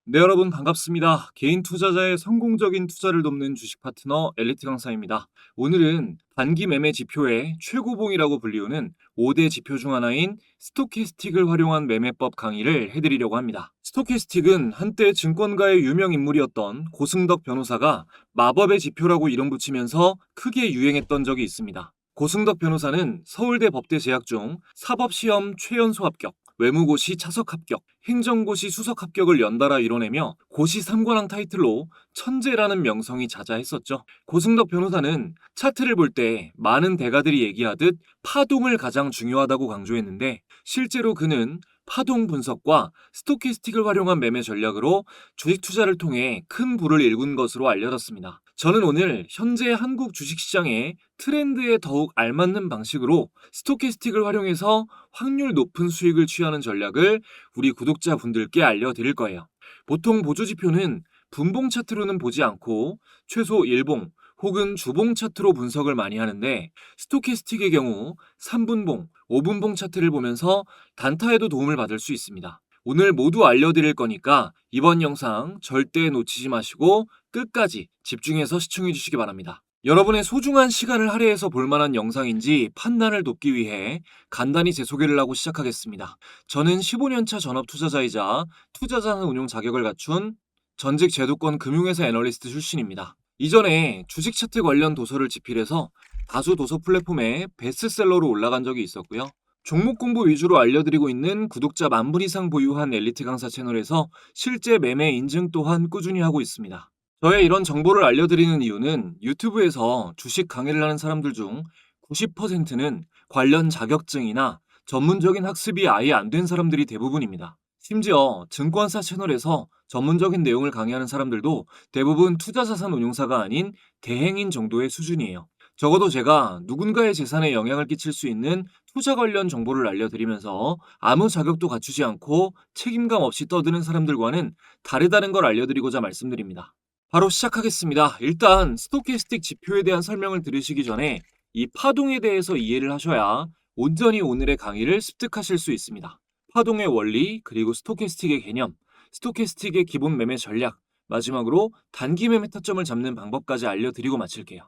네, 여러분 반갑습니다. 개인 투자자의 성공적인 투자를 돕는 주식 파트너 엘리트 강사입니다. 오늘은 단기 매매 지표의 최고봉이라고 불리우는 5대 지표 중 하나인 스토캐스틱을 활용한 매매법 강의를 해드리려고 합니다. 스토캐스틱은 한때 증권가의 유명 인물이었던 고승덕 변호사가 마법의 지표라고 이름 붙이면서 크게 유행했던 적이 있습니다. 고승덕 변호사는 서울대 법대 재학 중 사법시험 최연소 합격, 외무고시 차석 합격, 행정고시 수석 합격을 연달아 이뤄내며 고시 3관왕 타이틀로 천재라는 명성이 자자했었죠. 고승덕 변호사는 차트를 볼 때 많은 대가들이 얘기하듯 파동을 가장 중요하다고 강조했는데, 실제로 그는 파동 분석과 스토캐스틱을 활용한 매매 전략으로 주식 투자를 통해 큰 부를 일군 것으로 알려졌습니다. 저는 오늘 현재 한국 주식시장의 트렌드에 더욱 알맞는 방식으로 스토캐스틱을 활용해서 확률 높은 수익을 취하는 전략을 우리 구독자분들께 알려드릴 거예요. 보통 보조지표는 분봉 차트로는 보지 않고 최소 일봉 혹은 주봉 차트로 분석을 많이 하는데, 스토캐스틱의 경우 3분봉, 5분봉 차트를 보면서 단타에도 도움을 받을 수 있습니다. 오늘 모두 알려드릴 거니까 이번 영상 절대 놓치지 마시고 끝까지 집중해서 시청해 주시기 바랍니다. 여러분의 소중한 시간을 할애해서 볼만한 영상인지 판단을 돕기 위해 간단히 제 소개를 하고 시작하겠습니다. 저는 15년차 전업 투자자이자 투자자산 운용 자격을 갖춘 전직 제도권 금융회사 애널리스트 출신입니다. 이전에 주식 차트 관련 도서를 집필해서 다수 도서 플랫폼에 베스트셀러로 올라간 적이 있었고요. 종목 공부 위주로 알려드리고 있는 구독자 10,000분 이상 보유한 엘리트 강사 채널에서 실제 매매 인증 또한 꾸준히 하고 있습니다. 저의 이런 정보를 알려드리는 이유는 유튜브에서 주식 강의를 하는 사람들 중 90%는 관련 자격증이나 전문적인 학습이 아예 안 된 사람들이 대부분입니다. 심지어 증권사 채널에서 전문적인 내용을 강의하는 사람들도 대부분 투자자산 운용사가 아닌 대행인 정도의 수준이에요. 적어도 제가 누군가의 재산에 영향을 끼칠 수 있는 투자 관련 정보를 알려드리면서 아무 자격도 갖추지 않고 책임감 없이 떠드는 사람들과는 다르다는 걸 알려드리고자 말씀드립니다. 바로 시작하겠습니다. 일단 스토캐스틱 지표에 대한 설명을 들으시기 전에 이 파동에 대해서 이해를 하셔야 온전히 오늘의 강의를 습득하실 수 있습니다. 파동의 원리, 그리고 스토캐스틱의 개념, 스토캐스틱의 기본 매매 전략, 마지막으로 단기 매매 타점을 잡는 방법까지 알려드리고 마칠게요.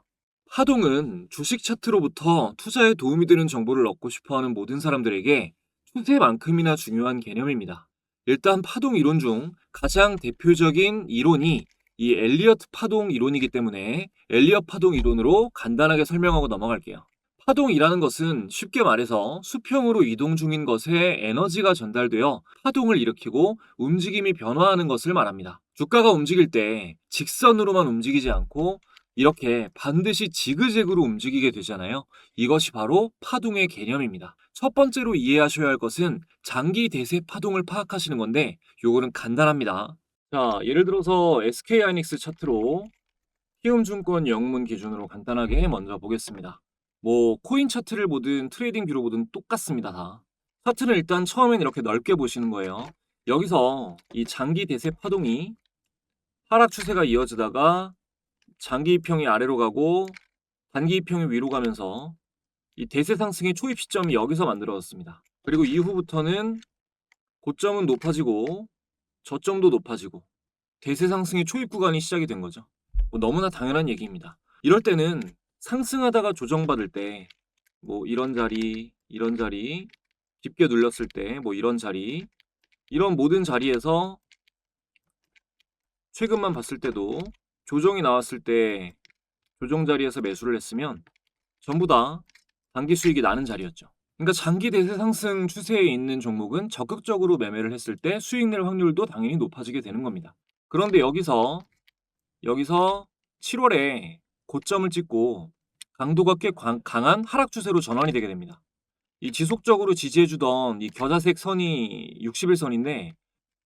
파동은 주식 차트로부터 투자에 도움이 되는 정보를 얻고 싶어하는 모든 사람들에게 추세만큼이나 중요한 개념입니다. 일단 파동 이론 중 가장 대표적인 이론이 이 엘리어트 파동 이론이기 때문에 엘리어트 파동 이론으로 간단하게 설명하고 넘어갈게요. 파동이라는 것은 쉽게 말해서 수평으로 이동 중인 것에 에너지가 전달되어 파동을 일으키고 움직임이 변화하는 것을 말합니다. 주가가 움직일 때 직선으로만 움직이지 않고 이렇게 반드시 지그재그로 움직이게 되잖아요. 이것이 바로 파동의 개념입니다. 첫 번째로 이해하셔야 할 것은 장기 대세 파동을 파악하시는 건데, 요거는 간단합니다. 자, 예를 들어서 SK하이닉스 차트로 키움증권 영문 기준으로 간단하게 먼저 보겠습니다. 코인 차트를 보든 트레이딩 뷰로 보든 똑같습니다, 다. 차트는 일단 처음엔 이렇게 넓게 보시는 거예요. 여기서 이 장기 대세 파동이 하락 추세가 이어지다가 장기 이평이 아래로 가고 단기 이평이 위로 가면서 이 대세 상승의 초입 시점이 여기서 만들어졌습니다. 그리고 이후부터는 고점은 높아지고 저점도 높아지고 대세 상승의 초입 구간이 시작이 된 거죠. 너무나 당연한 얘기입니다. 이럴 때는 상승하다가 조정받을 때 이런 자리, 이런 자리, 깊게 눌렸을 때 이런 자리, 이런 모든 자리에서 최근만 봤을 때도 조정이 나왔을 때 조정 자리에서 매수를 했으면 전부 다 단기 수익이 나는 자리였죠. 그러니까 장기 대세 상승 추세에 있는 종목은 적극적으로 매매를 했을 때 수익 낼 확률도 당연히 높아지게 되는 겁니다. 그런데 여기서 7월에 고점을 찍고 강도가 꽤 강한 하락 추세로 전환이 되게 됩니다. 이 지속적으로 지지해주던 이 겨자색 선이 60일선인데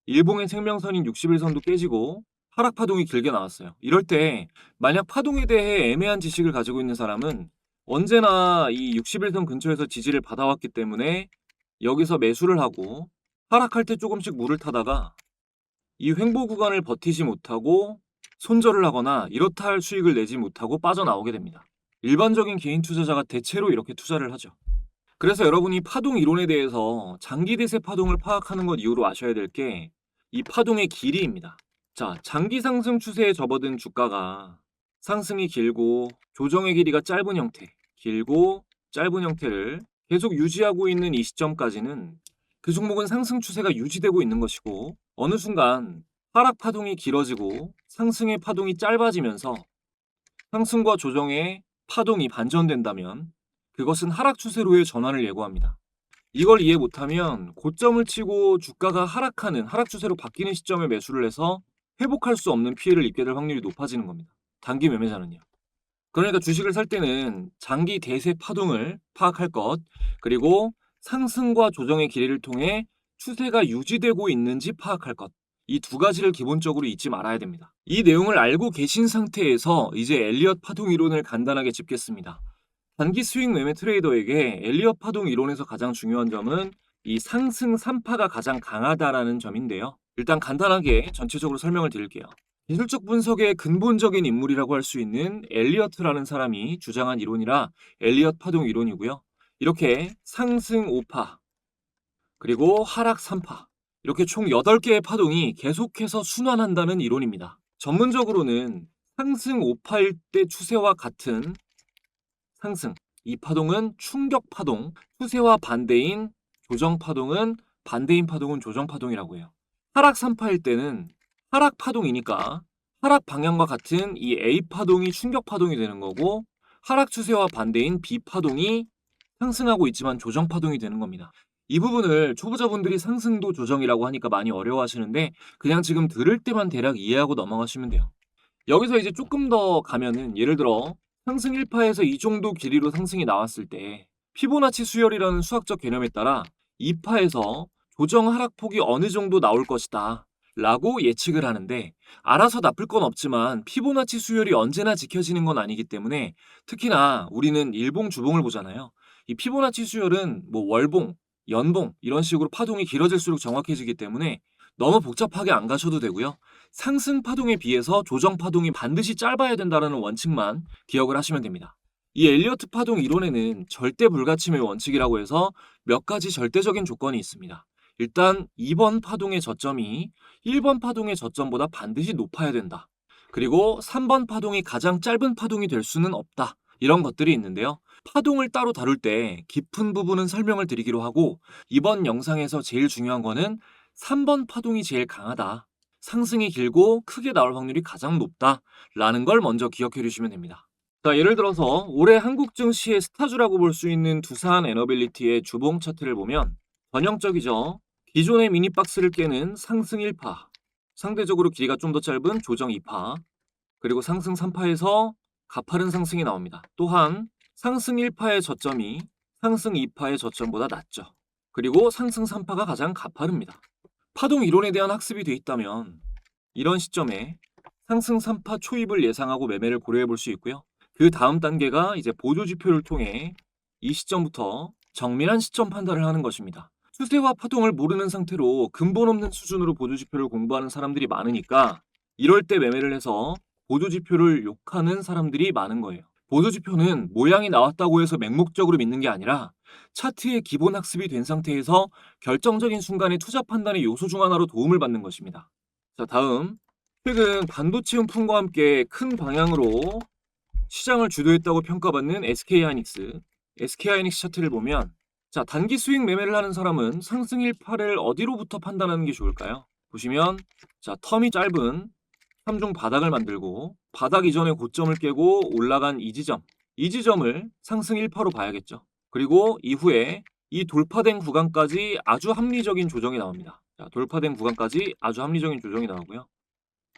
일봉의 생명선인 60일선도 깨지고 하락 파동이 길게 나왔어요. 이럴 때 만약 파동에 대해 애매한 지식을 가지고 있는 사람은 언제나 이 60일선 근처에서 지지를 받아왔기 때문에 여기서 매수를 하고 하락할 때 조금씩 물을 타다가 이 횡보 구간을 버티지 못하고 손절을 하거나 이렇다 할 수익을 내지 못하고 빠져나오게 됩니다. 일반적인 개인 투자자가 대체로 이렇게 투자를 하죠. 그래서 여러분이 파동 이론에 대해서 장기 대세 파동을 파악하는 것 이후로 아셔야 될 게 이 파동의 길이입니다. 자, 장기 상승 추세에 접어든 주가가 상승이 길고 조정의 길이가 짧은 형태, 길고 짧은 형태를 계속 유지하고 있는 이 시점까지는 그 종목은 상승 추세가 유지되고 있는 것이고, 어느 순간 하락 파동이 길어지고 상승의 파동이 짧아지면서 상승과 조정의 파동이 반전된다면 그것은 하락 추세로의 전환을 예고합니다. 이걸 이해 못하면 고점을 치고 주가가 하락하는 하락 추세로 바뀌는 시점에 매수를 해서 회복할 수 없는 피해를 입게 될 확률이 높아지는 겁니다. 단기 매매자는요. 그러니까 주식을 살 때는 장기 대세 파동을 파악할 것, 그리고 상승과 조정의 길이를 통해 추세가 유지되고 있는지 파악할 것. 이 두 가지를 기본적으로 잊지 말아야 됩니다. 이 내용을 알고 계신 상태에서 이제 엘리엇 파동 이론을 간단하게 짚겠습니다. 단기 수익 매매 트레이더에게 엘리엇 파동 이론에서 가장 중요한 점은 이 상승 3파가 가장 강하다라는 점인데요. 일단 간단하게 전체적으로 설명을 드릴게요. 기술적 분석의 근본적인 인물이라고 할 수 있는 엘리어트라는 사람이 주장한 이론이라 엘리엇 파동 이론이고요. 이렇게 상승 5파, 그리고 하락 3파, 이렇게 총 8개의 파동이 계속해서 순환한다는 이론입니다. 전문적으로는 상승 5파일 때 추세와 같은 상승, 이 파동은 충격 파동, 추세와 반대인 조정 파동은 반대인 파동은 조정 파동이라고 해요. 하락 3파일 때는 하락 파동이니까 하락 방향과 같은 이 A 파동이 충격 파동이 되는 거고, 하락 추세와 반대인 B 파동이 상승하고 있지만 조정 파동이 되는 겁니다. 이 부분을 초보자분들이 상승도 조정이라고 하니까 많이 어려워하시는데 그냥 지금 들을 때만 대략 이해하고 넘어가시면 돼요. 여기서 이제 조금 더 가면은 예를 들어 상승 1파에서 이 정도 길이로 상승이 나왔을 때 피보나치 수열이라는 수학적 개념에 따라 2파에서 조정 하락폭이 어느 정도 나올 것이다 라고 예측을 하는데, 알아서 나쁠 건 없지만 피보나치 수열이 언제나 지켜지는 건 아니기 때문에, 특히나 우리는 일봉 주봉을 보잖아요. 이 피보나치 수열은 뭐 월봉, 연봉 이런 식으로 파동이 길어질수록 정확해지기 때문에 너무 복잡하게 안 가셔도 되고요. 상승 파동에 비해서 조정 파동이 반드시 짧아야 된다는 원칙만 기억을 하시면 됩니다. 이 엘리어트 파동 이론에는 절대 불가침의 원칙이라고 해서 몇 가지 절대적인 조건이 있습니다. 일단 2번 파동의 저점이 1번 파동의 저점보다 반드시 높아야 된다. 그리고 3번 파동이 가장 짧은 파동이 될 수는 없다. 이런 것들이 있는데요. 파동을 따로 다룰 때 깊은 부분은 설명을 드리기로 하고, 이번 영상에서 제일 중요한 거는 3번 파동이 제일 강하다, 상승이 길고 크게 나올 확률이 가장 높다 라는 걸 먼저 기억해 주시면 됩니다. 자, 예를 들어서 올해 한국 증시의 스타주라고 볼 수 있는 두산 에너빌리티의 주봉 차트를 보면 전형적이죠. 기존의 미니박스를 깨는 상승 1파, 상대적으로 길이가 좀 더 짧은 조정 2파, 그리고 상승 3파에서 가파른 상승이 나옵니다. 또한 상승 1파의 저점이 상승 2파의 저점보다 낮죠. 그리고 상승 3파가 가장 가파릅니다. 파동 이론에 대한 학습이 돼 있다면 이런 시점에 상승 3파 초입을 예상하고 매매를 고려해 볼 수 있고요. 그 다음 단계가 이제 보조 지표를 통해 이 시점부터 정밀한 시점 판단을 하는 것입니다. 추세와 파동을 모르는 상태로 근본 없는 수준으로 보조 지표를 공부하는 사람들이 많으니까 이럴 때 매매를 해서 보조 지표를 욕하는 사람들이 많은 거예요. 보조 지표는 모양이 나왔다고 해서 맹목적으로 믿는 게 아니라 차트의 기본 학습이 된 상태에서 결정적인 순간에 투자 판단의 요소 중 하나로 도움을 받는 것입니다. 자, 다음. 최근 반도체 용품과 함께 큰 방향으로 시장을 주도했다고 평가받는 SK하이닉스. SK하이닉스 차트를 보면, 자, 단기 수익 매매를 하는 사람은 상승 1파를 어디로부터 판단하는 게 좋을까요? 보시면, 자, 텀이 짧은 3중 바닥을 만들고 바닥 이전의 고점을 깨고 올라간 이 지점을 상승 1파로 봐야겠죠. 그리고 이후에 이 돌파된 구간까지 아주 합리적인 조정이 나옵니다. 자, 돌파된 구간까지 아주 합리적인 조정이 나오고요.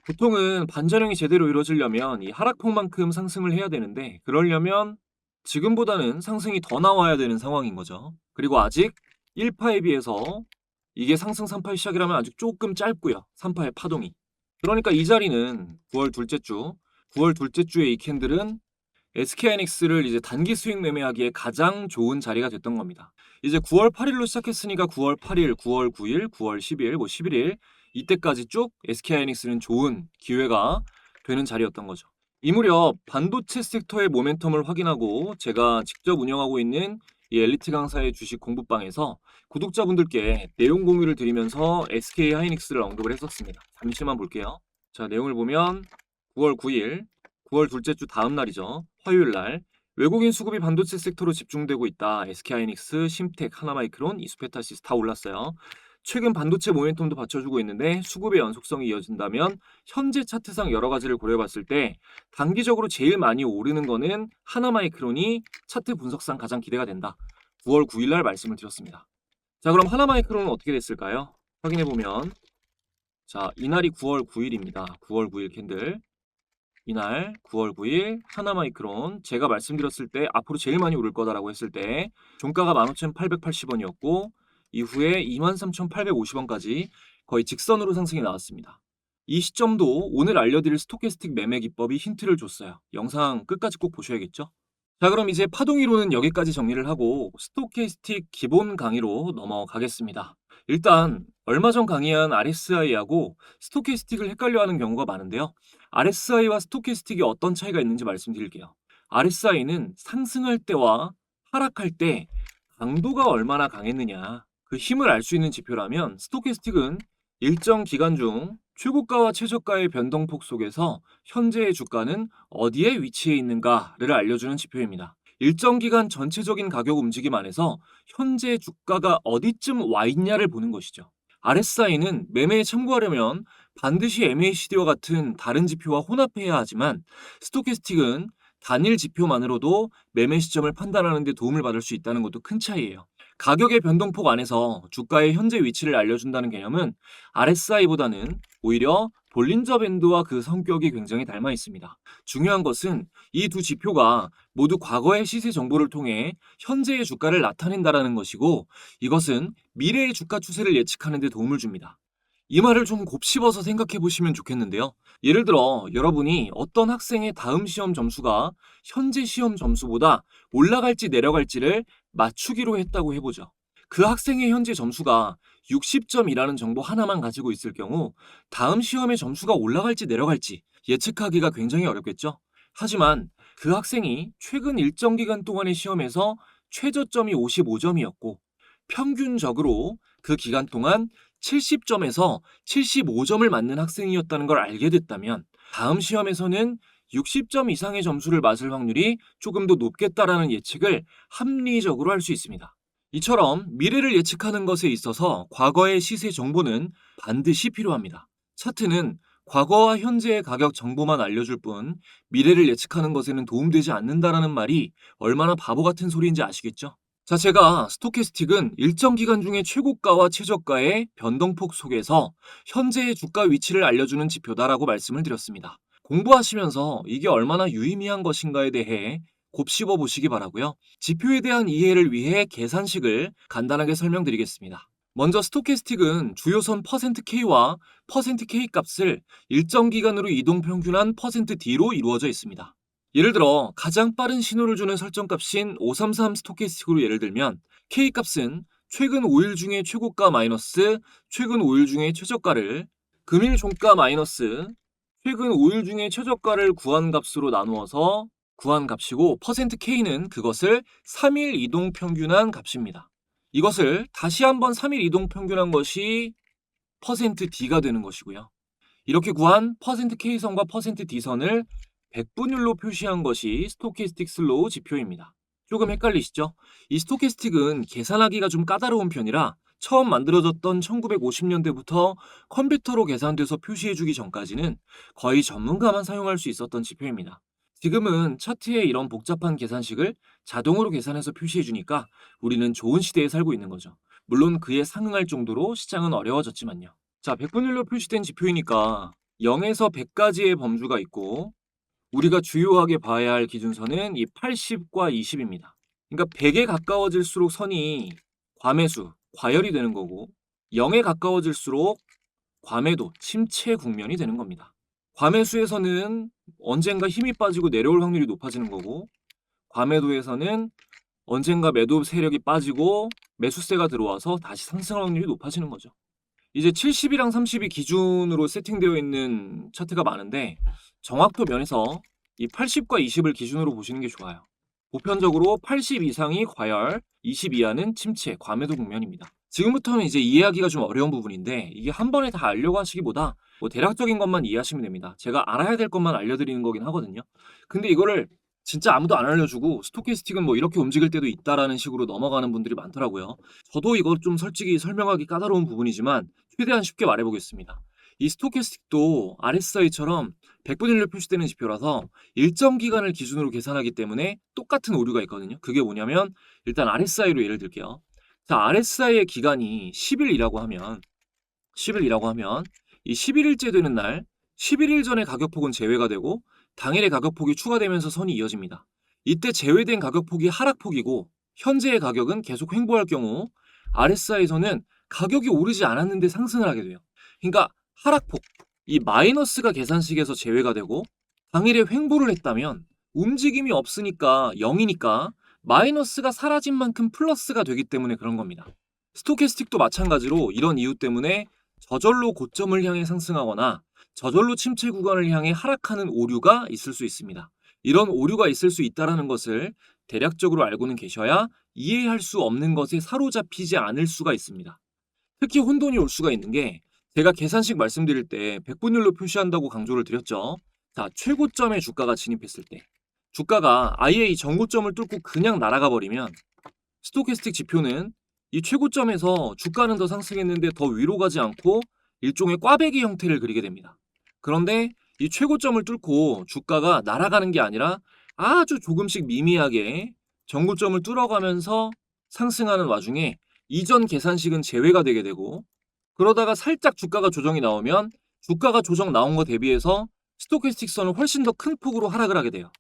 보통은 반전형이 제대로 이루어지려면 이 하락폭만큼 상승을 해야 되는데, 그러려면 지금보다는 상승이 더 나와야 되는 상황인 거죠. 그리고 아직 1파에 비해서 이게 상승 3파의 시작이라면 아직 조금 짧고요. 3파의 파동이. 그러니까 이 자리는 9월 둘째 주에 이 캔들은 SK하이닉스를 이제 단기 수익 매매하기에 가장 좋은 자리가 됐던 겁니다. 이제 9월 8일로 시작했으니까 9월 8일, 9월 9일, 9월 10일, 뭐 11일 이때까지 쭉 SK하이닉스는 좋은 기회가 되는 자리였던 거죠. 이 무렵 반도체 섹터의 모멘텀을 확인하고 제가 직접 운영하고 있는 이 엘리트 강사의 주식 공부방에서 구독자분들께 내용 공유를 드리면서 SK 하이닉스를 언급을 했었습니다. 잠시만 볼게요. 자, 내용을 보면 9월 9일, 9월 둘째 주 다음 날이죠. 화요일 날 외국인 수급이 반도체 섹터로 집중되고 있다. SK 하이닉스, 심텍, 하나마이크론, 이수페타시스 다 올랐어요. 최근 반도체 모멘텀도 받쳐주고 있는데 수급의 연속성이 이어진다면 현재 차트상 여러 가지를 고려해봤을 때 단기적으로 제일 많이 오르는 거는 하나마이크론이 차트 분석상 가장 기대가 된다. 9월 9일 날 말씀을 드렸습니다. 자, 그럼 하나마이크론은 어떻게 됐을까요? 확인해보면 자, 이날이 9월 9일입니다. 9월 9일 캔들. 이날 9월 9일 하나마이크론 제가 말씀드렸을 때 앞으로 제일 많이 오를 거다라고 했을 때 종가가 15,880원이었고 이후에 23,850원까지 거의 직선으로 상승이 나왔습니다. 이 시점도 오늘 알려드릴 스토캐스틱 매매 기법이 힌트를 줬어요. 영상 끝까지 꼭 보셔야겠죠? 자, 그럼 이제 파동이론은 여기까지 정리를 하고 스토캐스틱 기본 강의로 넘어가겠습니다. 일단 얼마 전 강의한 RSI하고 스토캐스틱을 헷갈려하는 경우가 많은데요. RSI와 스토캐스틱이 어떤 차이가 있는지 말씀드릴게요. RSI는 상승할 때와 하락할 때 강도가 얼마나 강했느냐 그 힘을 알 수 있는 지표라면 스토캐스틱은 일정 기간 중 최고가와 최저가의 변동폭 속에서 현재의 주가는 어디에 위치해 있는가를 알려주는 지표입니다. 일정 기간 전체적인 가격 움직임 안에서 현재 주가가 어디쯤 와 있냐를 보는 것이죠. RSI는 매매에 참고하려면 반드시 MACD와 같은 다른 지표와 혼합해야 하지만 스토캐스틱은 단일 지표만으로도 매매 시점을 판단하는 데 도움을 받을 수 있다는 것도 큰 차이예요. 가격의 변동폭 안에서 주가의 현재 위치를 알려준다는 개념은 RSI보다는 오히려 볼린저 밴드와 그 성격이 굉장히 닮아 있습니다. 중요한 것은 이 두 지표가 모두 과거의 시세 정보를 통해 현재의 주가를 나타낸다라는 것이고 이것은 미래의 주가 추세를 예측하는 데 도움을 줍니다. 이 말을 좀 곱씹어서 생각해 보시면 좋겠는데요. 예를 들어 여러분이 어떤 학생의 다음 시험 점수가 현재 시험 점수보다 올라갈지 내려갈지를 맞추기로 했다고 해보죠. 그 학생의 현재 점수가 60점이라는 정보 하나만 가지고 있을 경우 다음 시험의 점수가 올라갈지 내려갈지 예측하기가 굉장히 어렵겠죠. 하지만 그 학생이 최근 일정 기간 동안의 시험에서 최저점이 55점이었고 평균적으로 그 기간 동안 70점에서 75점을 맞는 학생이었다는 걸 알게 됐다면 다음 시험에서는 60점 이상의 점수를 맞을 확률이 조금 더 높겠다라는 예측을 합리적으로 할 수 있습니다. 이처럼 미래를 예측하는 것에 있어서 과거의 시세 정보는 반드시 필요합니다. 차트는 과거와 현재의 가격 정보만 알려줄 뿐 미래를 예측하는 것에는 도움되지 않는다라는 말이 얼마나 바보 같은 소리인지 아시겠죠? 자, 제가 스토캐스틱은 일정 기간 중에 최고가와 최저가의 변동폭 속에서 현재의 주가 위치를 알려주는 지표다라고 말씀을 드렸습니다. 공부하시면서 이게 얼마나 유의미한 것인가에 대해 곱씹어 보시기 바라고요. 지표에 대한 이해를 위해 계산식을 간단하게 설명드리겠습니다. 먼저 스토캐스틱은 주요선 %K와 %K 값을 일정 기간으로 이동 평균한 %D로 이루어져 있습니다. 예를 들어 가장 빠른 신호를 주는 설정값인 533 스토캐스틱으로 예를 들면 K값은 최근 5일 중에 최고가 마이너스 최근 5일 중에 최저가를 금일 종가 마이너스 최근 5일 중에 최저가를 구한 값으로 나누어서 구한 값이고 %K는 그것을 3일 이동 평균한 값입니다. 이것을 다시 한번 3일 이동 평균한 것이 %D가 되는 것이고요. 이렇게 구한 %K선과 %D선을 백분율로 표시한 것이 스토캐스틱 슬로우 지표입니다. 조금 헷갈리시죠? 이 스토캐스틱은 계산하기가 좀 까다로운 편이라 처음 만들어졌던 1950년대부터 컴퓨터로 계산돼서 표시해주기 전까지는 거의 전문가만 사용할 수 있었던 지표입니다. 지금은 차트에 이런 복잡한 계산식을 자동으로 계산해서 표시해주니까 우리는 좋은 시대에 살고 있는 거죠. 물론 그에 상응할 정도로 시장은 어려워졌지만요. 자, 백분율로 표시된 지표이니까 0에서 100까지의 범주가 있고 우리가 주요하게 봐야 할 기준선은 이 80과 20입니다. 그러니까 100에 가까워질수록 선이 과매수, 과열이 되는 거고 0에 가까워질수록 과매도, 침체 국면이 되는 겁니다. 과매수에서는 언젠가 힘이 빠지고 내려올 확률이 높아지는 거고 과매도에서는 언젠가 매도 세력이 빠지고 매수세가 들어와서 다시 상승할 확률이 높아지는 거죠. 이제 70이랑 30이 기준으로 세팅되어 있는 차트가 많은데 정확도 면에서 이 80과 20을 기준으로 보시는 게 좋아요. 보편적으로 80 이상이 과열, 20 이하는 침체, 과매도 국면입니다. 지금부터는 이제 이해하기가 좀 어려운 부분인데 이게 한 번에 다 알려고 하시기보다 뭐 대략적인 것만 이해하시면 됩니다. 제가 알아야 될 것만 알려드리는 거긴 하거든요. 근데 이거를 진짜 아무도 안 알려주고 스토캐스틱은 뭐 이렇게 움직일 때도 있다라는 식으로 넘어가는 분들이 많더라고요. 저도 이거 좀 솔직히 설명하기 까다로운 부분이지만 최대한 쉽게 말해보겠습니다. 이 스토캐스틱도 RSI처럼 백분율로 표시되는 지표라서 일정 기간을 기준으로 계산하기 때문에 똑같은 오류가 있거든요. 그게 뭐냐면 일단 RSI로 예를 들게요. 자, RSI의 기간이 10일이라고 하면 이 11일째 되는 날 11일 전의 가격폭은 제외가 되고 당일의 가격폭이 추가되면서 선이 이어집니다. 이때 제외된 가격폭이 하락폭이고 현재의 가격은 계속 횡보할 경우 RSI에서는 가격이 오르지 않았는데 상승을 하게 돼요. 그러니까 하락폭, 이 마이너스가 계산식에서 제외가 되고 당일에 횡보를 했다면 움직임이 없으니까 0이니까 마이너스가 사라진 만큼 플러스가 되기 때문에 그런 겁니다. 스토캐스틱도 마찬가지로 이런 이유 때문에 저절로 고점을 향해 상승하거나 저절로 침체 구간을 향해 하락하는 오류가 있을 수 있습니다. 이런 오류가 있을 수 있다는 것을 대략적으로 알고는 계셔야 이해할 수 없는 것에 사로잡히지 않을 수가 있습니다. 특히 혼돈이 올 수가 있는 게 제가 계산식 말씀드릴 때 백분율로 표시한다고 강조를 드렸죠. 자, 최고점에 주가가 진입했을 때 주가가 아예 이 전고점을 뚫고 그냥 날아가 버리면 스토캐스틱 지표는 이 최고점에서 주가는 더 상승했는데 더 위로 가지 않고 일종의 꽈배기 형태를 그리게 됩니다. 그런데 이 최고점을 뚫고 주가가 날아가는 게 아니라 아주 조금씩 미미하게 전고점을 뚫어가면서 상승하는 와중에 이전 계산식은 제외가 되게 되고 그러다가 살짝 주가가 조정이 나오면 주가가 조정 나온 거 대비해서 스토캐스틱 선은 훨씬 더 큰 폭으로 하락을 하게 돼요.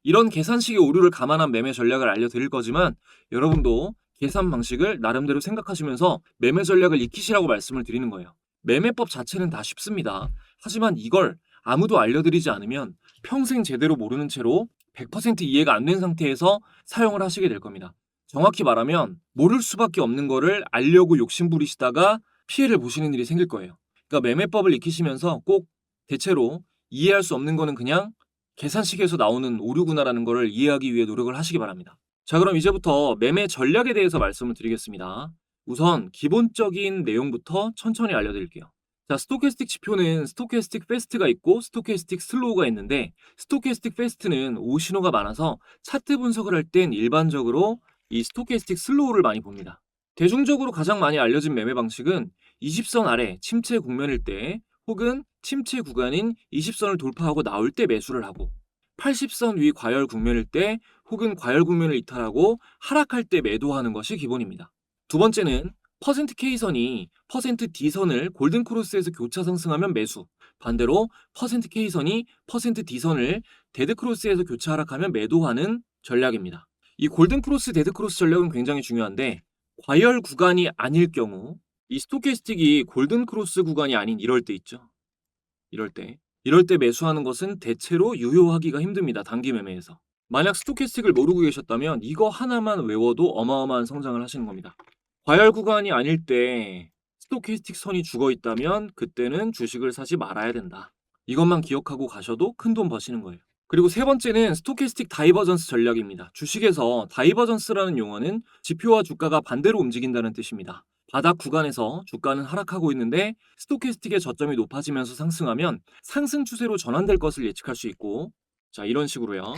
이런 계산식의 오류를 감안한 매매 전략을 알려드릴 거지만 여러분도 계산 방식을 나름대로 생각하시면서 매매 전략을 익히시라고 말씀을 드리는 거예요. 매매법 자체는 다 쉽습니다. 하지만 이걸 아무도 알려드리지 않으면 평생 제대로 모르는 채로 100% 이해가 안 된 상태에서 사용을 하시게 될 겁니다. 정확히 말하면 모를 수밖에 없는 거를 알려고 욕심부리시다가 피해를 보시는 일이 생길 거예요. 그러니까 매매법을 익히시면서 꼭 대체로 이해할 수 없는 거는 그냥 계산식에서 나오는 오류구나라는 것을 이해하기 위해 노력을 하시기 바랍니다. 자, 그럼 이제부터 매매 전략에 대해서 말씀을 드리겠습니다. 우선 기본적인 내용부터 천천히 알려드릴게요. 자, 스토캐스틱 지표는 스토캐스틱 패스트가 있고 스토캐스틱 슬로우가 있는데 스토캐스틱 패스트는 오신호가 많아서 차트 분석을 할 땐 일반적으로 이 스토캐스틱 슬로우를 많이 봅니다. 대중적으로 가장 많이 알려진 매매 방식은 20선 아래 침체 국면일 때 혹은 침체 구간인 20선을 돌파하고 나올 때 매수를 하고 80선 위 과열 국면일 때 혹은 과열 국면을 이탈하고 하락할 때 매도하는 것이 기본입니다. 두 번째는 %K선이 %D선을 골든크로스에서 교차 상승하면 매수, 반대로 %K선이 %D선을 데드크로스에서 교차 하락하면 매도하는 전략입니다. 이 골든크로스, 데드크로스 전략은 굉장히 중요한데 과열 구간이 아닐 경우 이 스토캐스틱이 골든크로스 구간이 아닌 이럴 때 있죠. 이럴 때 매수하는 것은 대체로 유효하기가 힘듭니다. 단기 매매에서. 만약 스토캐스틱을 모르고 계셨다면 이거 하나만 외워도 어마어마한 성장을 하시는 겁니다. 과열 구간이 아닐 때 스토캐스틱 선이 죽어 있다면 그때는 주식을 사지 말아야 된다. 이것만 기억하고 가셔도 큰돈 버시는 거예요. 그리고 세 번째는 스토캐스틱 다이버전스 전략입니다. 주식에서 다이버전스라는 용어는 지표와 주가가 반대로 움직인다는 뜻입니다. 바닥 구간에서 주가는 하락하고 있는데 스토캐스틱의 저점이 높아지면서 상승하면 상승 추세로 전환될 것을 예측할 수 있고, 자, 이런 식으로요.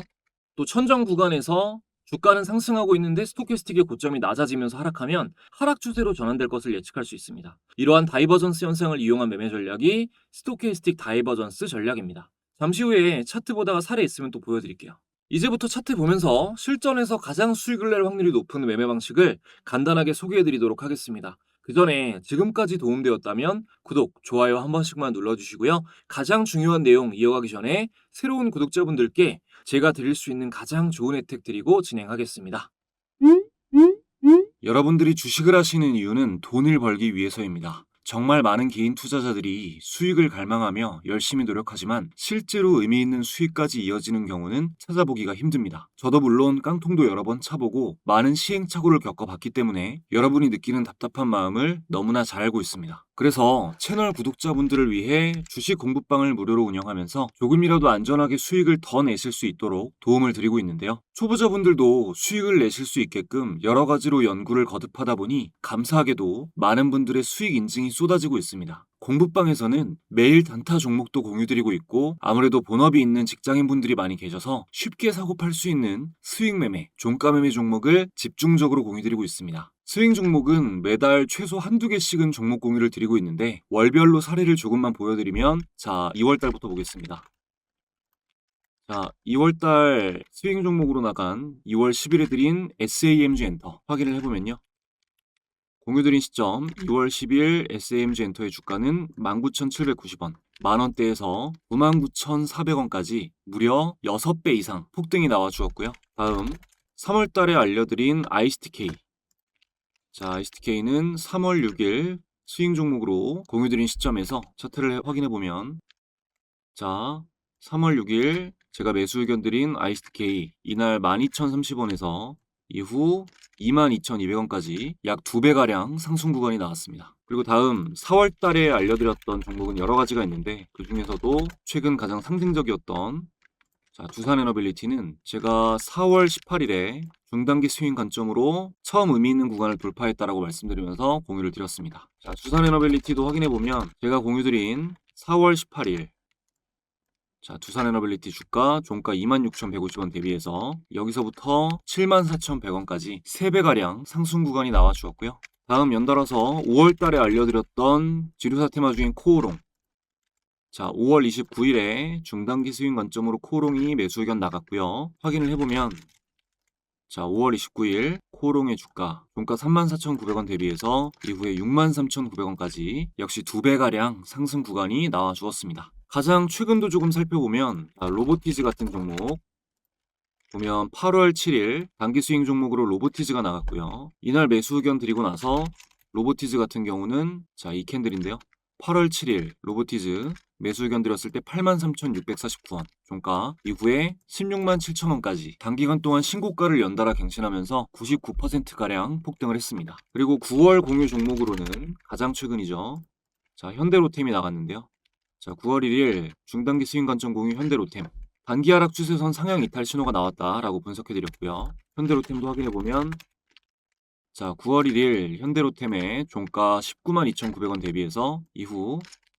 또 천정 구간에서 주가는 상승하고 있는데 스토캐스틱의 고점이 낮아지면서 하락하면 하락 추세로 전환될 것을 예측할 수 있습니다. 이러한 다이버전스 현상을 이용한 매매 전략이 스토캐스틱 다이버전스 전략입니다. 잠시 후에 차트 보다가 사례 있으면 또 보여드릴게요. 이제부터 차트 보면서 실전에서 가장 수익을 낼 확률이 높은 매매 방식을 간단하게 소개해드리도록 하겠습니다. 그 전에 지금까지 도움되었다면 구독, 좋아요 한 번씩만 눌러주시고요. 가장 중요한 내용 이어가기 전에 새로운 구독자분들께 제가 드릴 수 있는 가장 좋은 혜택 드리고 진행하겠습니다. 여러분들이 주식을 하시는 이유는 돈을 벌기 위해서입니다. 정말 많은 개인 투자자들이 수익을 갈망하며 열심히 노력하지만 실제로 의미 있는 수익까지 이어지는 경우는 찾아보기가 힘듭니다. 저도 물론 깡통도 여러 번 차보고 많은 시행착오를 겪어봤기 때문에 여러분이 느끼는 답답한 마음을 너무나 잘 알고 있습니다. 그래서 채널 구독자분들을 위해 주식 공부방을 무료로 운영하면서 조금이라도 안전하게 수익을 더 내실 수 있도록 도움을 드리고 있는데요. 초보자분들도 수익을 내실 수 있게끔 여러 가지로 연구를 거듭하다 보니 감사하게도 많은 분들의 수익 인증이 쏟아지고 있습니다. 공부방에서는 매일 단타 종목도 공유드리고 있고 아무래도 본업이 있는 직장인분들이 많이 계셔서 쉽게 사고 팔 수 있는 수익 매매, 종가 매매 종목을 집중적으로 공유드리고 있습니다. 스윙 종목은 매달 최소 한두 개씩은 종목 공유를 드리고 있는데 월별로 사례를 조금만 보여드리면 자 2월달부터 보겠습니다. 자 2월달 스윙 종목으로 나간 2월 10일에 드린 SAMG 엔터 확인을 해보면요. 공유드린 시점 2월 10일 SAMG 엔터의 주가는 19,790원, 만원대에서 99,400원까지 무려 6배 이상 폭등이 나와 주었고요. 다음 3월달에 알려드린 ICTK. 자, ICTK는 3월 6일 스윙 종목으로 공유드린 시점에서 차트를 확인해보면 자, 3월 6일 제가 매수 의견 드린 ICTK 이날 12,030원에서 이후 22,200원까지 약 2배가량 상승 구간이 나왔습니다. 그리고 다음 4월 달에 알려드렸던 종목은 여러 가지가 있는데 그 중에서도 최근 가장 상징적이었던 자, 두산에너빌리티는 제가 4월 18일에 중단기 스윙 관점으로 처음 의미 있는 구간을 돌파했다라고 말씀드리면서 공유를 드렸습니다. 자, 두산에너빌리티도 확인해보면 제가 공유드린 4월 18일 자, 두산에너빌리티 주가 종가 26,150원 대비해서 여기서부터 74,100원까지 3배가량 상승 구간이 나와 주었고요. 다음 연달아서 5월 달에 알려드렸던 지류사 테마 중인 코오롱 자, 5월 29일에 중단기 스윙 관점으로 코오롱이 매수 의견 나갔고요. 확인을 해보면 자, 5월 29일 코오롱의 주가 종가 34,900원 대비해서 이후에 63,900원까지 역시 2배가량 상승 구간이 나와 주었습니다. 가장 최근도 조금 살펴보면 로보티즈 같은 종목 보면 8월 7일 단기 스윙 종목으로 로보티즈가 나갔고요. 이날 매수 의견 드리고 나서 로보티즈 같은 경우는 자, 이 캔들인데요. 8월 7일 로보티즈 매수 의견 드렸을 때 83,649원 종가 이후에 167,000원까지 단기간 동안 신고가를 연달아 갱신하면서 99%가량 폭등을 했습니다. 그리고 9월 공유 종목으로는 가장 최근이죠. 자, 현대로템이 나갔는데요. 자, 9월 1일 중단기 스윙 관점 공유 현대로템 단기 하락 추세선 상향 이탈 신호가 나왔다라고 분석해드렸고요. 현대로템도 확인해보면 자, 9월 1일 현대로템의 종가 192,900원 대비해서 이후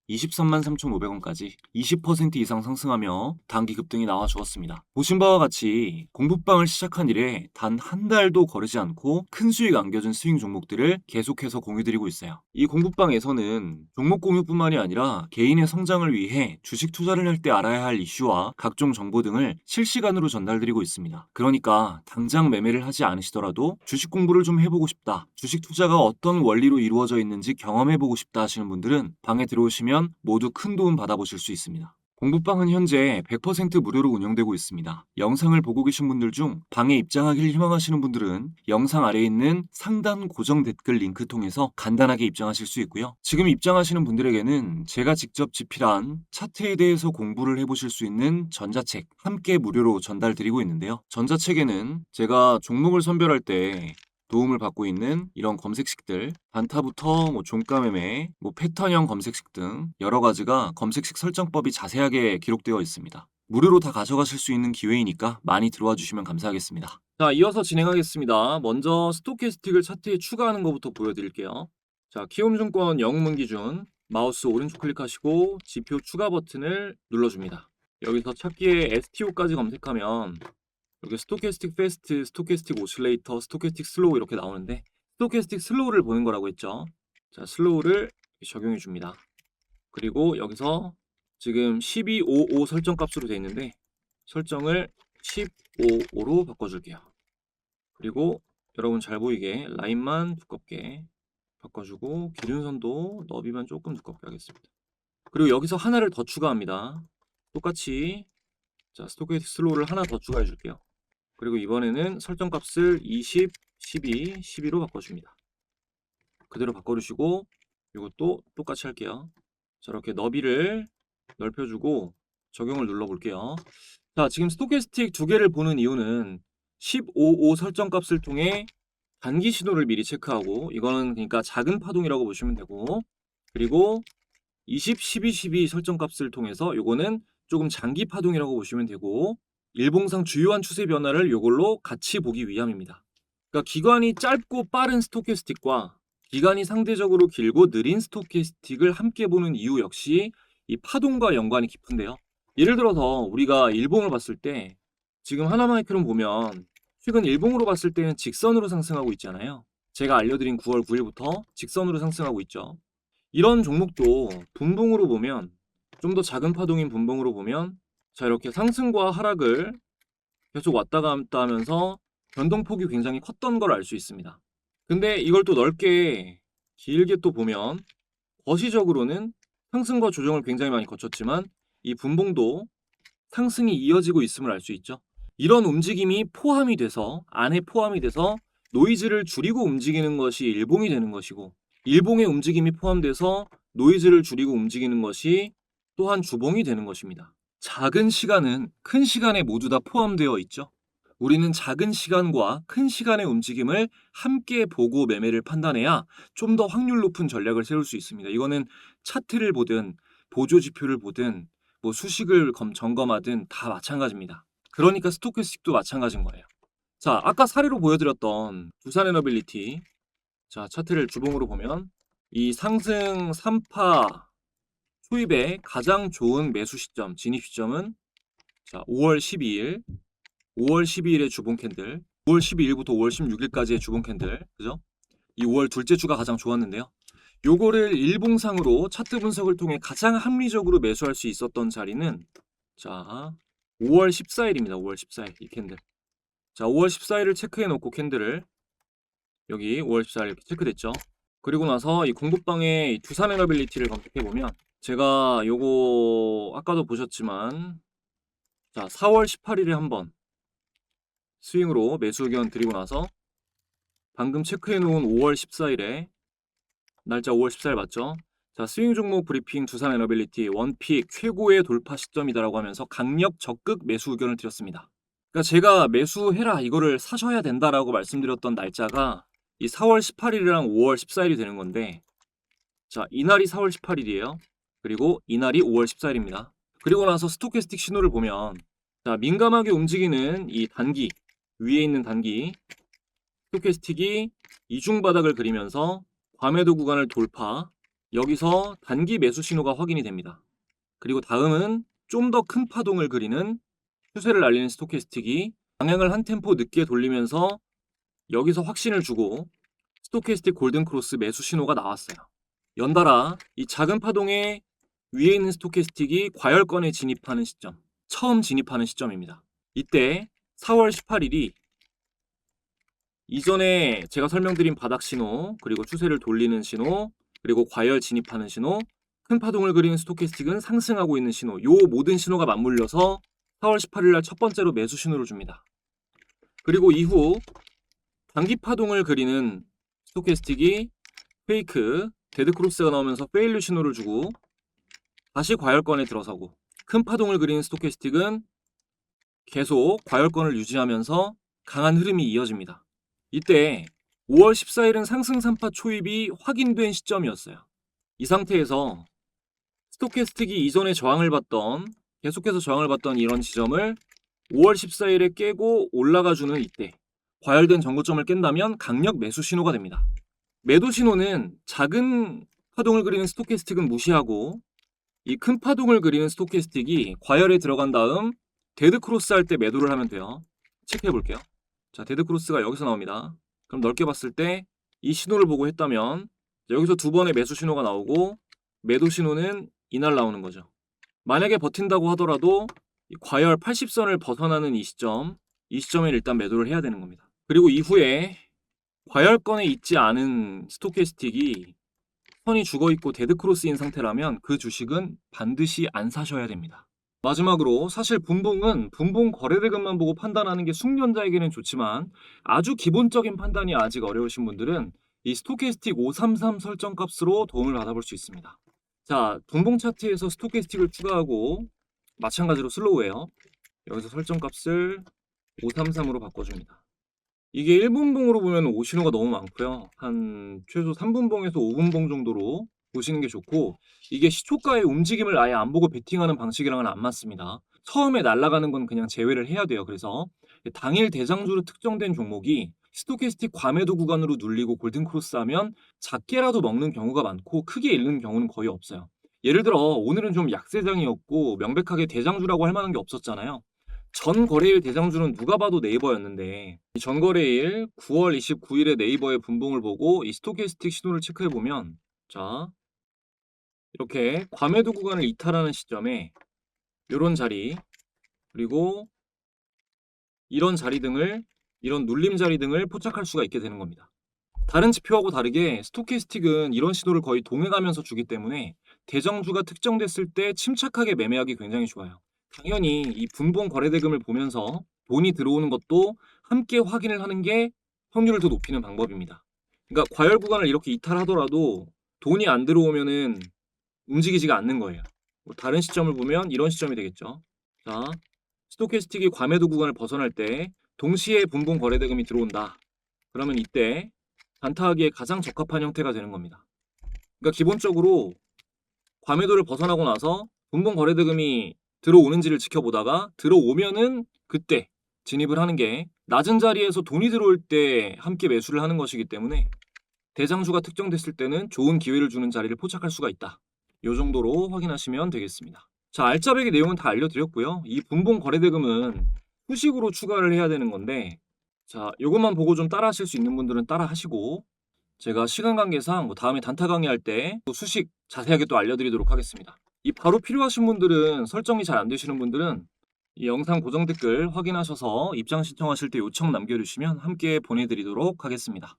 233,500원까지 20% 이상 상승하며 단기 급등이 나와 주었습니다. 보신 바와 같이 공부방을 시작한 이래 단 한 달도 거르지 않고 큰 수익 안겨준 스윙 종목들을 계속해서 공유드리고 있어요. 이 공부방에서는 종목 공유뿐만이 아니라 개인의 성장을 위해 주식 투자를 할 때 알아야 할 이슈와 각종 정보 등을 실시간으로 전달드리고 있습니다. 그러니까 당장 매매를 하지 않으시더라도 주식 공부를 좀 해보고 싶다, 주식 투자가 어떤 원리로 이루어져 있는지 경험해보고 싶다 하시는 분들은 방에 들어오시면 모두 큰 도움 받아보실 수 있습니다. 공부방은 현재 100% 무료로 운영되고 있습니다. 영상을 보고 계신 분들 중 방에 입장하기를 희망하시는 분들은 영상 아래에 있는 상단 고정 댓글 링크 통해서 간단하게 입장하실 수 있고요. 지금 입장하시는 분들에게는 제가 직접 집필한 차트에 대해서 공부를 해보실 수 있는 전자책 함께 무료로 전달드리고 있는데요. 전자책에는 제가 종목을 선별할 때 도움을 받고 있는 이런 검색식들 단타부터 종가 매매, 패턴형 검색식 등 여러 가지가 검색식 설정법이 자세하게 기록되어 있습니다. 무료로 다 가져가실 수 있는 기회이니까 많이 들어와 주시면 감사하겠습니다. 자, 이어서 진행하겠습니다. 먼저 스토캐스틱을 차트에 추가하는 것부터 보여드릴게요. 자, 키움증권 영웅문 기준 마우스 오른쪽 클릭하시고 지표 추가 버튼을 눌러줍니다. 여기서 찾기에 STO까지 검색하면 여기 스토캐스틱 패스트, 스토캐스틱 오실레이터, 스토캐스틱 슬로우 이렇게 나오는데 스토캐스틱 슬로우를 보는 거라고 했죠. 자, 슬로우를 적용해 줍니다. 그리고 여기서 지금 1255 설정 값으로 되어 있는데 설정을 15로 바꿔줄게요. 그리고 여러분 잘 보이게 라인만 두껍게 바꿔주고 기준선도 너비만 조금 두껍게 하겠습니다. 그리고 여기서 하나를 더 추가합니다. 똑같이 자, 스토캐스틱 슬로우를 하나 더 추가해 줄게요. 그리고 이번에는 설정값을 20, 12, 12로 바꿔줍니다. 그대로 바꿔주시고 이것도 똑같이 할게요. 자, 이렇게 너비를 넓혀주고 적용을 눌러볼게요. 자, 지금 스토캐스틱 두 개를 보는 이유는 15호 설정값을 통해 단기 신호를 미리 체크하고 이거는 그러니까 작은 파동이라고 보시면 되고 그리고 20, 12, 12 설정값을 통해서 요거는 조금 장기 파동이라고 보시면 되고 일봉상 주요한 추세 변화를 요걸로 같이 보기 위함입니다. 그러니까 기간이 짧고 빠른 스토캐스틱과 기간이 상대적으로 길고 느린 스토캐스틱을 함께 보는 이유 역시 이 파동과 연관이 깊은데요. 예를 들어서 우리가 일봉을 봤을 때 지금 하나마이크론 보면 최근 일봉으로 봤을 때는 직선으로 상승하고 있잖아요. 제가 알려드린 9월 9일부터 직선으로 상승하고 있죠. 이런 종목도 분봉으로 보면 좀 더 작은 파동인 분봉으로 보면 자 이렇게 상승과 하락을 계속 왔다 갔다 하면서 변동폭이 굉장히 컸던 걸 알 수 있습니다. 근데 이걸 또 넓게 길게 또 보면 거시적으로는 상승과 조정을 굉장히 많이 거쳤지만 이 분봉도 상승이 이어지고 있음을 알 수 있죠. 이런 움직임이 포함이 돼서 안에 포함이 돼서 노이즈를 줄이고 움직이는 것이 일봉이 되는 것이고 일봉의 움직임이 포함돼서 노이즈를 줄이고 움직이는 것이 또한 주봉이 되는 것입니다. 작은 시간은 큰 시간에 모두 다 포함되어 있죠. 우리는 작은 시간과 큰 시간의 움직임을 함께 보고 매매를 판단해야 좀 더 확률 높은 전략을 세울 수 있습니다. 이거는 차트를 보든 보조 지표를 보든 뭐 수식을 점검하든 다 마찬가지입니다. 그러니까 스토캐스틱도 마찬가지인 거예요. 자, 아까 사례로 보여드렸던 두산에너빌리티 자 차트를 주봉으로 보면 이 상승 3파 초입의 가장 좋은 매수 시점, 진입 시점은 자 5월 12일 5월 12일의 주봉 캔들 5월 12일부터 5월 16일까지의 주봉 캔들 그죠? 이 5월 둘째 주가 가장 좋았는데요. 요거를 일봉상으로 차트 분석을 통해 가장 합리적으로 매수할 수 있었던 자리는 자 5월 14일입니다. 5월 14일 이 캔들 자 5월 14일을 체크해 놓고 캔들을 여기 5월 14일 이렇게 체크됐죠. 그리고 나서 이 공부방의 두산에너빌리티를 검색해 보면 제가 요거 아까도 보셨지만 자 4월 18일에 한번 스윙으로 매수 의견 드리고 나서 방금 체크해 놓은 5월 14일에 날짜 5월 14일 맞죠? 자 스윙 종목 브리핑 두산에너빌리티 원픽 최고의 돌파 시점이다라고 하면서 강력 적극 매수 의견을 드렸습니다. 그러니까 제가 매수해라 이거를 사셔야 된다라고 말씀드렸던 날짜가 이 4월 18일이랑 5월 14일이 되는 건데 자 이날이 4월 18일이에요. 그리고 이날이 5월 14일입니다. 그리고 나서 스토캐스틱 신호를 보면 자 민감하게 움직이는 이 단기 위에 있는 단기 스토캐스틱이 이중 바닥을 그리면서 과매도 구간을 돌파 여기서 단기 매수 신호가 확인이 됩니다. 그리고 다음은 좀 더 큰 파동을 그리는 추세를 알리는 스토캐스틱이 방향을 한 템포 늦게 돌리면서 여기서 확신을 주고 스토캐스틱 골든크로스 매수 신호가 나왔어요. 연달아 이 작은 파동의 위에 있는 스토캐스틱이 과열권에 진입하는 시점, 처음 진입하는 시점입니다. 이때 4월 18일이 이전에 제가 설명드린 바닥 신호, 그리고 추세를 돌리는 신호, 그리고 과열 진입하는 신호, 큰 파동을 그리는 스토캐스틱은 상승하고 있는 신호, 요 모든 신호가 맞물려서 4월 18일 날 첫 번째로 매수 신호를 줍니다. 그리고 이후 단기 파동을 그리는 스토캐스틱이 페이크, 데드크로스가 나오면서 페일류 신호를 주고 다시 과열권에 들어서고 큰 파동을 그리는 스토캐스틱은 계속 과열권을 유지하면서 강한 흐름이 이어집니다. 이때 5월 14일은 상승 3파 초입이 확인된 시점이었어요. 이 상태에서 스토캐스틱이 이전에 저항을 받던 계속해서 저항을 받던 이런 지점을 5월 14일에 깨고 올라가주는 이때 과열된 전고점을 깬다면 강력 매수 신호가 됩니다. 매도 신호는 작은 파동을 그리는 스토캐스틱은 무시하고 이 큰 파동을 그리는 스토캐스틱이 과열에 들어간 다음 데드크로스 할 때 매도를 하면 돼요. 체크해 볼게요. 자, 데드크로스가 여기서 나옵니다. 그럼 넓게 봤을 때 이 신호를 보고 했다면 여기서 두 번의 매수 신호가 나오고 매도 신호는 이날 나오는 거죠. 만약에 버틴다고 하더라도 이 과열 80선을 벗어나는 이 시점에 일단 매도를 해야 되는 겁니다. 그리고 이후에 과열권에 있지 않은 스토캐스틱이 선이 죽어있고 데드크로스인 상태라면 그 주식은 반드시 안 사셔야 됩니다. 마지막으로 사실 분봉은 분봉 거래대금만 보고 판단하는 게 숙련자에게는 좋지만 아주 기본적인 판단이 아직 어려우신 분들은 이 스토캐스틱 533 설정값으로 도움을 받아볼 수 있습니다. 자, 분봉 차트에서 스토캐스틱을 추가하고 마찬가지로 슬로우예요. 여기서 설정값을 533으로 바꿔줍니다. 이게 1분봉으로 보면 5신호가 너무 많고요. 한 최소 3분봉에서 5분봉 정도로 보시는 게 좋고, 이게 시초가의 움직임을 아예 안 보고 베팅하는 방식이랑은 안 맞습니다. 처음에 날아가는 건 그냥 제외를 해야 돼요. 그래서 당일 대장주로 특정된 종목이 스토캐스틱 과매도 구간으로 눌리고 골든크로스 하면 작게라도 먹는 경우가 많고 크게 잃는 경우는 거의 없어요. 예를 들어 오늘은 좀 약세장이었고 명백하게 대장주라고 할 만한 게 없었잖아요. 전 거래일 대장주는 누가 봐도 네이버였는데, 이 전 거래일 9월 29일에 네이버의 분봉을 보고 이 스토캐스틱 신호를 체크해 보면, 자, 이렇게 과매도 구간을 이탈하는 시점에 이런 자리, 그리고 이런 자리 등을, 이런 눌림 자리 등을 포착할 수가 있게 되는 겁니다. 다른 지표하고 다르게 스토캐스틱은 이런 신호를 거의 동행하면서 주기 때문에 대장주가 특정됐을 때 침착하게 매매하기 굉장히 좋아요. 당연히 이 분봉 거래대금을 보면서 돈이 들어오는 것도 함께 확인을 하는 게 확률을 더 높이는 방법입니다. 그러니까 과열 구간을 이렇게 이탈하더라도 돈이 안 들어오면은 움직이지가 않는 거예요. 뭐 다른 시점을 보면 이런 시점이 되겠죠. 자, 스토캐스틱이 과매도 구간을 벗어날 때 동시에 분봉 거래대금이 들어온다. 그러면 이때 단타하기에 가장 적합한 형태가 되는 겁니다. 그러니까 기본적으로 과매도를 벗어나고 나서 분봉 거래대금이 들어오는지를 지켜보다가 들어오면은 그때 진입을 하는 게 낮은 자리에서 돈이 들어올 때 함께 매수를 하는 것이기 때문에 대장주가 특정됐을 때는 좋은 기회를 주는 자리를 포착할 수가 있다. 이 정도로 확인하시면 되겠습니다. 자, 알짜배기 내용은 다 알려드렸고요. 이 분봉 거래대금은 후식으로 추가를 해야 되는 건데, 자, 이것만 보고 좀 따라 하실 수 있는 분들은 따라 하시고, 제가 시간 관계상 뭐 다음에 단타 강의할 때 또 수식 자세하게 또 알려드리도록 하겠습니다. 이 바로 필요하신 분들은, 설정이 잘 안 되시는 분들은 이 영상 고정 댓글 확인하셔서 입장 신청하실 때 요청 남겨주시면 함께 보내드리도록 하겠습니다.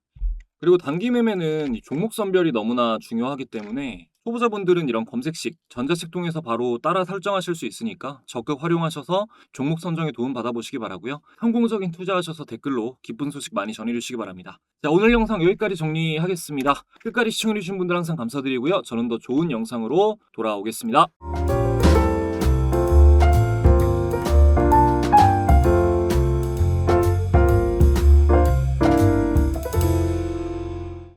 그리고 단기 매매는 이 종목 선별이 너무나 중요하기 때문에 초보자분들은 이런 검색식, 전자책 통해서 바로 따라 설정하실 수 있으니까 적극 활용하셔서 종목 선정에 도움 받아보시기 바라고요. 성공적인 투자하셔서 댓글로 기쁜 소식 많이 전해주시기 바랍니다. 자, 오늘 영상 여기까지 정리하겠습니다. 끝까지 시청해주신 분들 항상 감사드리고요. 저는 더 좋은 영상으로 돌아오겠습니다.